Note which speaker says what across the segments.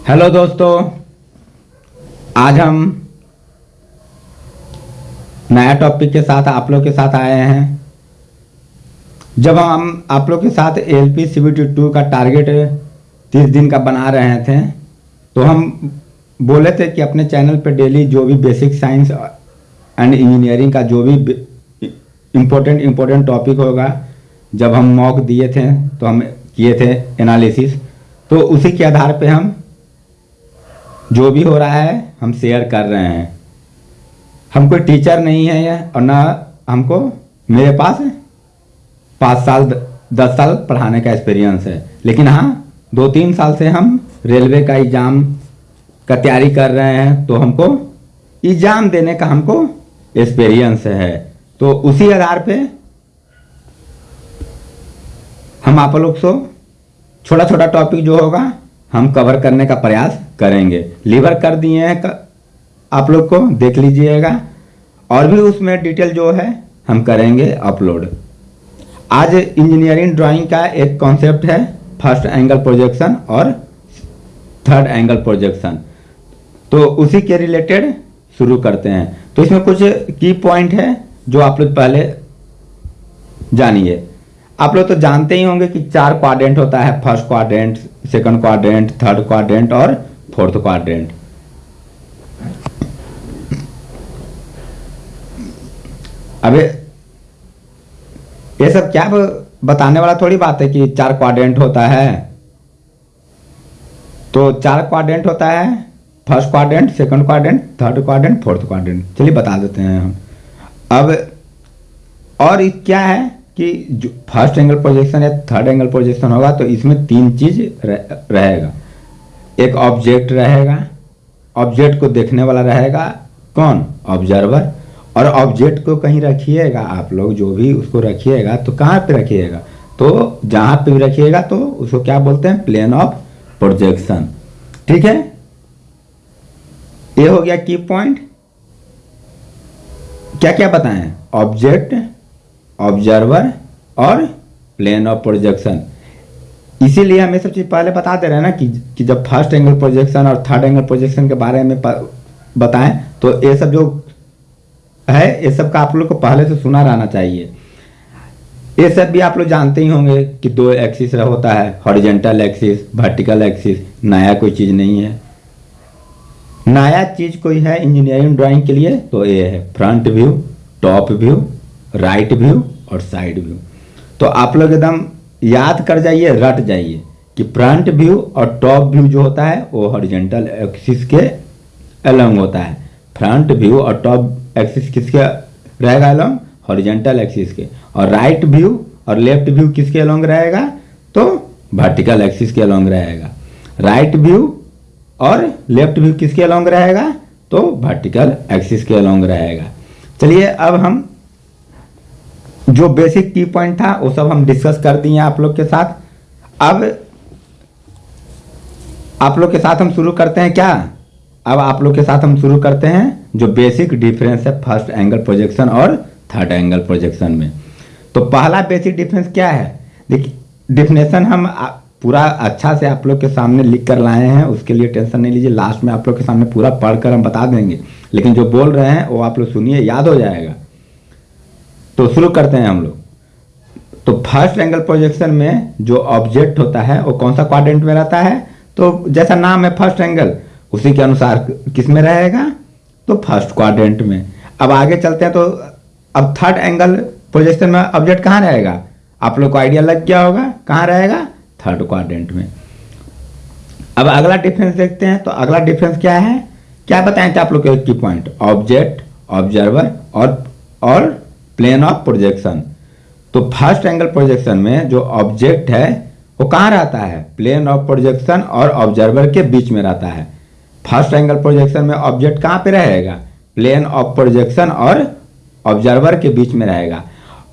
Speaker 1: Hello दोस्तों, आज हम नया टॉपिक के साथ आप लोग के साथ आए हैं। जब हम आप लोग के साथ एलपी सीबीटी 2 का टारगेट 30 दिन का बना रहे थे, तो हम बोले थे कि अपने चैनल पे डेली जो भी बेसिक साइंस एंड इंजीनियरिंग का जो भी इम्पोर्टेंट टॉपिक होगा, जब हम मॉक दिए थे तो हम किए थे एनालिसिस, तो उसी के आधार पे हम जो भी हो रहा है हम शेयर कर रहे हैं। हम कोई टीचर नहीं है और ना हमको मेरे पास 5 साल 10 साल पढ़ाने का एक्सपीरियंस है, लेकिन हाँ 2-3 साल से हम रेलवे का एग्ज़ाम का तैयारी कर रहे हैं, तो हमको एग्ज़ाम देने का हमको एक्सपीरियंस है। तो उसी आधार पे हम आप लोग को छोटा छोटा टॉपिक जो होगा हम कवर करने का प्रयास करेंगे। लीवर कर दिए हैं आप लोग को, देख लीजिएगा, और भी उसमें डिटेल जो है हम करेंगे अपलोड। आज इंजीनियरिंग ड्राइंग का एक कॉन्सेप्ट है फर्स्ट एंगल प्रोजेक्शन और थर्ड एंगल प्रोजेक्शन, तो उसी के रिलेटेड शुरू करते हैं। तो इसमें कुछ की पॉइंट है जो आप लोग पहले जानिए। आप लोग तो जानते ही होंगे कि 4 क्वाड्रेंट होता है, first quadrant, second quadrant, third quadrant और फोर्थ क्वाड्रेंट। अब ये सब क्या बताने वाला थोड़ी बात है कि 4 क्वाड्रेंट होता है। तो 4 क्वाड्रेंट होता है, first quadrant, second quadrant, third quadrant, fourth quadrant. चलिए बता देते हैं हम। अब और क्या है कि जो फर्स्ट एंगल प्रोजेक्शन या थर्ड एंगल प्रोजेक्शन होगा तो इसमें 3 चीज रहेगा। एक ऑब्जेक्ट रहेगा, ऑब्जेक्ट को देखने वाला रहेगा कौन? ऑब्जर्वर। और ऑब्जेक्ट को कहीं रखिएगा आप लोग, जो भी उसको रखिएगा तो कहाँ पे रखिएगा? तो जहाँ पे भी रखिएगा तो उसको क्या बोलते हैं? Plane of projection. ठीक है, ये हो गया की पॉइंट। क्या क्या बताएं? ऑब्जेक्ट, ऑब्जर्वर और प्लेन ऑफ प्रोजेक्शन। इसीलिए हमें सब चीज पहले बता दे रहे हैं ना कि जब फर्स्ट एंगल प्रोजेक्शन और थर्ड एंगल प्रोजेक्शन के बारे में बताएं तो ये सब जो है ये सब का आप लोग को पहले से सुना रहना चाहिए। ये सब भी आप लोग जानते ही होंगे कि 2 एक्सिस होता है, हॉरिजॉन्टल एक्सिस, वर्टिकल एक्सिस। नया कोई चीज नहीं है। नया चीज कोई है इंजीनियरिंग ड्राइंग के लिए तो ये है front view, top view, right view और साइड व्यू। तो आप लोग एकदम याद कर जाइए, रट जाइए कि फ्रंट व्यू और टॉप व्यू जो होता है वो हॉरिजॉन्टल एक्सिस के अलोंग होता है। फ्रंट व्यू और टॉप एक्सिस किसके रहेगा? अलोंग हॉरिजॉन्टल एक्सिस के। और राइट व्यू और लेफ्ट व्यू किसके अलोंग रहेगा? तो वर्टिकल एक्सिस के अलोंग रहेगा। राइट व्यू और लेफ्ट व्यू किसके अलोंग रहेगा? तो वर्टिकल एक्सिस के अलोंग रहेगा। चलिए अब हम जो बेसिक की पॉइंट था वो सब हम डिस्कस कर दिए आप लोग के साथ। अब आप लोग के साथ हम शुरू करते हैं क्या? अब आप लोग के साथ हम शुरू करते हैं जो बेसिक डिफरेंस है फर्स्ट एंगल प्रोजेक्शन और थर्ड एंगल प्रोजेक्शन में। तो पहला बेसिक डिफरेंस क्या है? देखिए, डिफिनेशन हम पूरा अच्छा से आप लोग के सामने लिख कर लाए हैं, उसके लिए टेंशन नहीं लीजिए। लास्ट में आप लोग के सामने पूरा पढ़कर हम बता देंगे, लेकिन जो बोल रहे हैं वो आप लोग सुनिए, याद हो जाएगा। तो शुरू करते हैं हम लोग। तो फर्स्ट एंगल प्रोजेक्शन में जो ऑब्जेक्ट होता है वो कौन सा क्वाड्रेंट में रहता है? तो जैसा नाम है फर्स्ट एंगल, उसी के अनुसार किस में रहेगा? तो फर्स्ट क्वाड्रेंट में। अब आगे चलते हैं। तो अब थर्ड एंगल प्रोजेक्शन में ऑब्जेक्ट कहाँ रहेगा? आप लोग को आइडिया लग गया होगा कहाँ रहेगा? थर्ड क्वाड्रेंट में। अब अगला डिफरेंस देखते हैं। तो अगला डिफरेंस क्या है? क्या बताएं थे आप लोग के की पॉइंट? ऑब्जेक्ट, ऑब्जर्वर और प्लेन ऑफ प्रोजेक्शन। तो फर्स्ट एंगल प्रोजेक्शन में जो ऑब्जेक्ट है वो कहाँ रहता है? प्लेन ऑफ प्रोजेक्शन और ऑब्जर्वर के बीच में रहता है। फर्स्ट एंगल प्रोजेक्शन में ऑब्जेक्ट कहाँ पे रहेगा? प्लेन ऑफ प्रोजेक्शन और ऑब्जर्वर के बीच में रहेगा।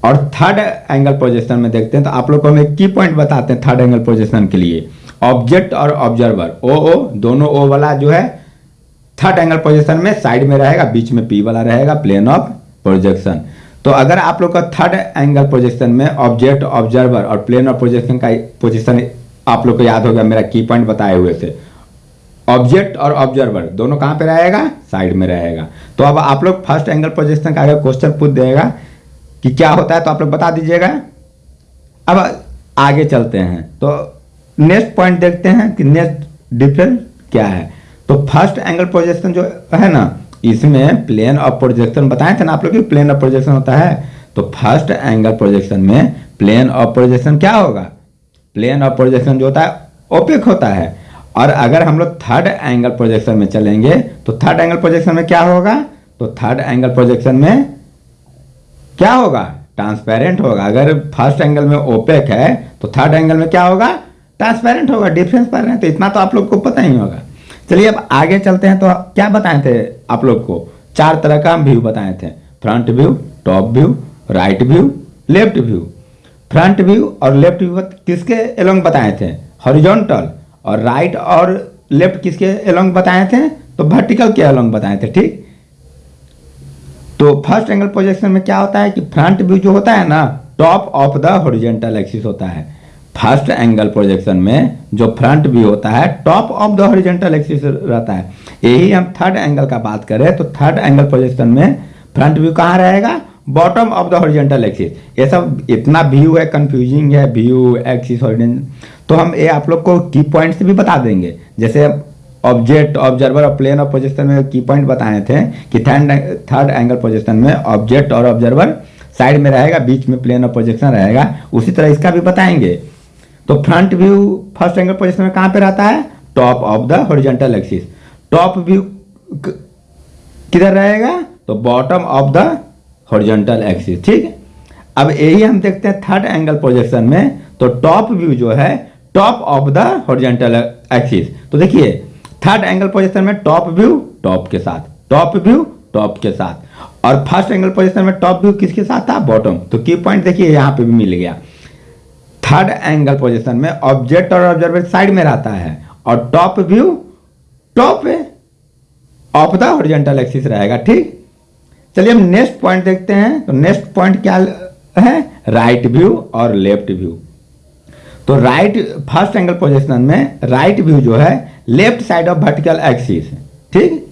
Speaker 1: और थर्ड एंगल प्रोजेक्शन में देखते हैं तो आप लोग को हम एक की पॉइंट बताते हैं थर्ड एंगल प्रोजेक्शन के लिए। ऑब्जेक्ट और ऑब्जर्वर ओ दोनों ओ वाला जो है थर्ड एंगल प्रोजेक्शन में साइड में रहेगा, बीच में पी वाला रहेगा, प्लेन ऑफ प्रोजेक्शन। तो अगर आप लोग का थर्ड एंगल प्रोजेक्शन में ऑब्जेक्ट, ऑब्जर्वर और प्लेन ऑफ प्रोजेक्शन का पोजीशन आप लोग को याद होगा, मेरा की पॉइंट बताए हुए थे। ऑब्जेक्ट और ऑब्जर्वर दोनों कहाँ पे रहेगा, साइड में रहेगा। तो अब आप लोग फर्स्ट एंगल प्रोजेक्शन का अगर क्वेश्चन पूछ देगा कि क्या होता है तो आप लोग बता दीजिएगा। अब आगे चलते हैं तो नेक्स्ट पॉइंट देखते हैं कि नेक्स्ट डिफरेंस क्या है। तो फर्स्ट एंगल प्रोजेक्शन जो है ना, इसमें प्लेन ऑफ प्रोजेक्शन बताए थे ना आप लोग कि प्लेन ऑफ प्रोजेक्शन होता है। तो फर्स्ट एंगल प्रोजेक्शन में प्लेन ऑफ प्रोजेक्शन क्या होगा, प्लेन ऑफ प्रोजेक्शन जो होता है ओपेक होता है। और अगर हम लोग थर्ड एंगल प्रोजेक्शन में चलेंगे तो थर्ड एंगल प्रोजेक्शन में क्या होगा, तो थर्ड एंगल प्रोजेक्शन में क्या होगा, ट्रांसपेरेंट होगा। अगर फर्स्ट एंगल में ओपेक है तो थर्ड एंगल में क्या होगा, ट्रांसपेरेंट होगा। डिफरेंस पढ़ रहे हैं तो इतना तो आप लोग को पता ही होगा। चलिए अब आगे चलते हैं। तो क्या बताए थे आप लोग को, 4 तरह का हम व्यू बताए थे, front view, top view, right view, left view. Front view और लेफ्ट व्यू किसके एलोंग बताए थे, हॉरिजॉन्टल। और राइट और लेफ्ट किसके एलोंग बताए थे, तो वर्टिकल के एलोंग बताए थे। ठीक, तो फर्स्ट एंगल प्रोजेक्शन में क्या होता है कि फ्रंट व्यू जो होता है ना, top of the horizontal axis होता है। फर्स्ट एंगल प्रोजेक्शन में जो फ्रंट व्यू होता है top of the horizontal axis रहता है। यही हम थर्ड एंगल का बात करें तो थर्ड एंगल प्रोजेक्शन में फ्रंट व्यू कहाँ रहेगा, bottom of the horizontal axis. ये सब इतना व्यू है, कंफ्यूजिंग है, व्यू एक्सिस हॉरिजॉन्टल। तो हम ये आप लोग को की पॉइंट्स भी बता देंगे। जैसे ऑब्जेक्ट, ऑब्जर्वर और प्लेन ऑफ प्रोजेक्शन में की पॉइंट बताए थे कि थर्ड एंगल प्रोजेक्शन में ऑब्जेक्ट और ऑब्जर्वर साइड में रहेगा, बीच में प्लेन ऑफ प्रोजेक्शन रहेगा। उसी तरह इसका भी बताएंगे। तो front view first angle projection में कहाँ पे रहता है, top of the horizontal axis. Top view किधर रहेगा, तो bottom of the horizontal axis. ठीक है, अब यही हम देखते हैं थर्ड एंगल प्रोजेक्शन में। तो टॉप व्यू जो है top of the horizontal axis. तो देखिए थर्ड एंगल प्रोजेक्शन में टॉप व्यू टॉप के साथ, टॉप व्यू टॉप के साथ। और फर्स्ट एंगल प्रोजेक्शन में टॉप व्यू किसके साथ था, बॉटम। तो की पॉइंट देखिए यहाँ पे भी मिल गया। थर्ड एंगल पोजीशन में ऑब्जेक्ट और ऑब्जर्वर साइड में रहता है और top view top of the horizontal axis रहेगा। ठीक, चलिए हम नेक्स्ट पॉइंट देखते हैं। तो नेक्स्ट पॉइंट क्या है, राइट व्यू और लेफ्ट व्यू। तो राइट फर्स्ट एंगल पोजीशन में राइट व्यू जो है left side of vertical axis. ठीक,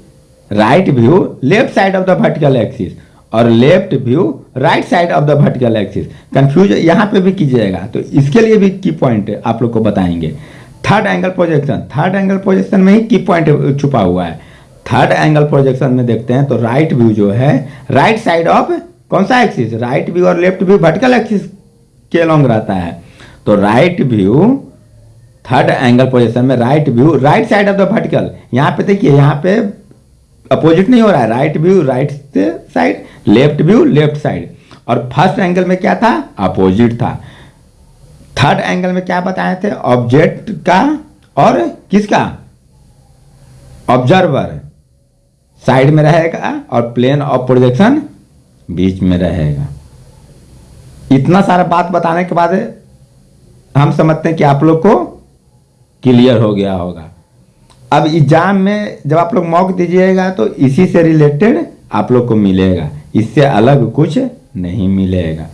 Speaker 1: right view left side of the vertical axis और left view right side of the vertical axis. Confuse यहाँ पे भी कीजिएगा, तो इसके लिए भी की पॉइंट आप लोग को बताएंगे। Third angle projection, third angle projection में ही की पॉइंट छुपा हुआ है। थर्ड एंगल प्रोजेक्शन में देखते हैं तो राइट व्यू जो है राइट साइड ऑफ कौन सा एक्सिस, राइट व्यू और लेफ्ट व्यू वर्टिकल एक्सिस के अलॉन्ग रहता है। तो right view third angle projection में right view right side of the vertical. यहाँ पे देखिए, यहाँ पे अपोजिट नहीं हो रहा है, right view right side, left view left side. और फर्स्ट एंगल में क्या था, अपोजिट था। थर्ड एंगल में क्या बताए थे, ऑब्जेक्ट का और किसका, ऑब्जर्वर साइड में रहेगा और प्लेन ऑफ प्रोजेक्शन बीच में रहेगा। इतना सारा बात बताने के बाद हम समझते हैं कि आप लोग को क्लियर हो गया होगा। अब एग्जाम में जब आप लोग मॉक दीजिएगा तो इसी से रिलेटेड आप लोग को मिलेगा, इससे अलग कुछ नहीं मिलेगा।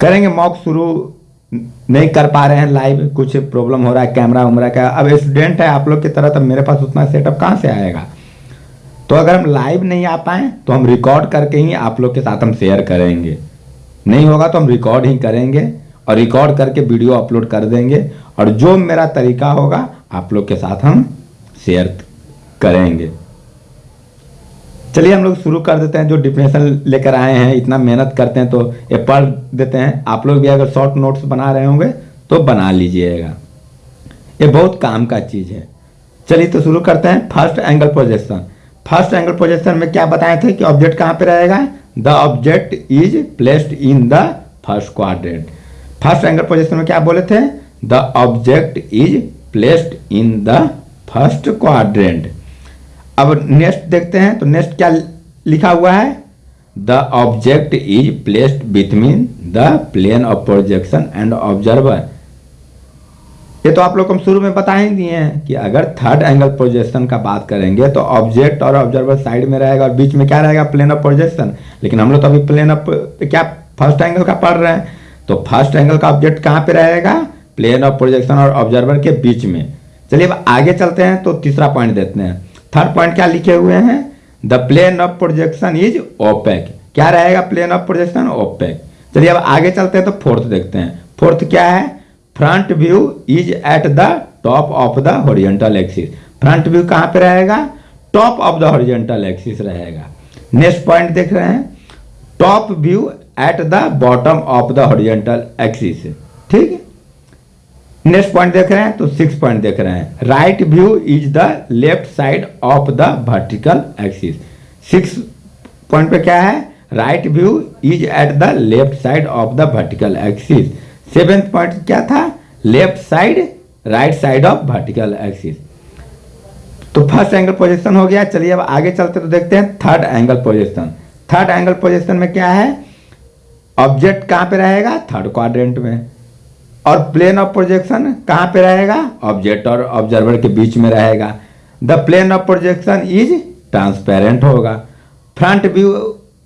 Speaker 1: करेंगे मॉक शुरू, नहीं कर पा रहे हैं लाइव, कुछ प्रॉब्लम हो रहा है कैमरा उमरा का। अब स्टूडेंट है आप लोग की तरह, तब मेरे पास उतना सेटअप कहाँ से आएगा। तो अगर हम लाइव नहीं आ पाए तो हम रिकॉर्ड करके ही आप लोग के साथ हम शेयर करेंगे। नहीं होगा तो हम रिकॉर्ड ही करेंगे और रिकॉर्ड करके वीडियो अपलोड कर देंगे। और जो मेरा तरीका होगा आप लोग के साथ हम शेयर करेंगे। चलिए हम लोग शुरू कर देते हैं। जो डिफिनेशन लेकर आए हैं, इतना मेहनत करते हैं तो ये पढ़ देते हैं। आप लोग भी अगर शॉर्ट नोट्स बना रहे होंगे तो बना लीजिएगा, ये बहुत काम का चीज़ है। चलिए तो शुरू करते हैं। First angle projection. First angle projection में क्या बताए थे कि ऑब्जेक्ट कहाँ पे रहेगा, the object is placed in the first quadrant. First angle projection में क्या बोले थे, the object is placed in the first quadrant. अब नेक्स्ट देखते हैं तो नेक्स्ट क्या लिखा हुआ है, the object is placed between the plane of projection and observer. ये तो आप लोग को हम शुरू में बता ही दिए हैं कि अगर थर्ड एंगल प्रोजेक्शन का बात करेंगे तो ऑब्जेक्ट और ऑब्जर्वर साइड में रहेगा और बीच में क्या रहेगा, प्लेन ऑफ प्रोजेक्शन। लेकिन हम लोग तो अभी प्लेन ऑफ क्या फर्स्ट एंगल का पढ़ रहे हैं। तो फर्स्ट एंगल का ऑब्जेक्ट कहाँ पे रहेगा, प्लेन ऑफ प्रोजेक्शन और ऑब्जर्वर के बीच में। चलिए अब आगे चलते हैं तो तीसरा पॉइंट देखते हैं। थर्ड पॉइंट क्या लिखे हुए हैं, the plane of projection is opaque. क्या रहेगा प्लेन ऑफ प्रोजेक्शन, ओपेक। चलिए अब आगे चलते हैं तो फोर्थ देखते हैं। फोर्थ क्या है, front view is eight the top of the horizontal axis. Front view कहाँ पे रहेगा, top of the horizontal axis रहेगा। नेक्स्ट पॉइंट देख रहे हैं, top view at the bottom of the horizontal axis. ठीक है, नेक्स्ट पॉइंट देख रहे हैं तो 6 पॉइंट देख रहे हैं, right view is the left side of the vertical axis. 6 point पे क्या है, right view is at the left side of the vertical axis. 7th point क्या था, left side right side of vertical axis. तो first angle projection हो गया। चलिए अब आगे चलते तो देखते हैं third angle projection. Third angle projection में क्या है, ऑब्जेक्ट कहाँ पे रहेगा, थर्ड क्वाड्रेंट में, और प्लेन ऑफ प्रोजेक्शन कहाँ पे रहेगा, ऑब्जेक्ट और ऑब्जर्वर के बीच में रहेगा। The plane of projection is transparent होगा। Front view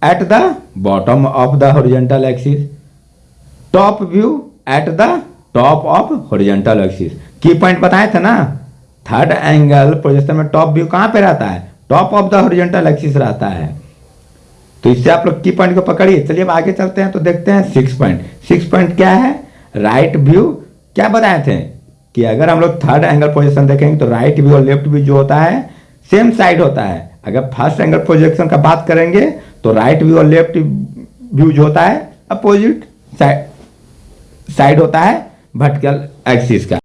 Speaker 1: at the bottom of the horizontal axis, top view at the top of horizontal axis. Key point बताए थे ना, थर्ड एंगल प्रोजेक्शन में टॉप व्यू कहाँ पे रहता है, top of the horizontal axis रहता है। तो इससे आप लोग की पॉइंट को पकड़िए। चलिए अब आगे चलते हैं तो देखते हैं 6 पॉइंट। 6 पॉइंट क्या है, राइट व्यू। क्या बताए थे कि अगर हम लोग थर्ड एंगल प्रोजेक्शन देखेंगे तो राइट व्यू और लेफ्ट व्यू जो होता है सेम साइड होता है। अगर फर्स्ट एंगल प्रोजेक्शन का बात करेंगे तो राइट व्यू और लेफ्ट व्यू जो होता है अपोजिट साइड होता है वर्टिकल एक्सिस का।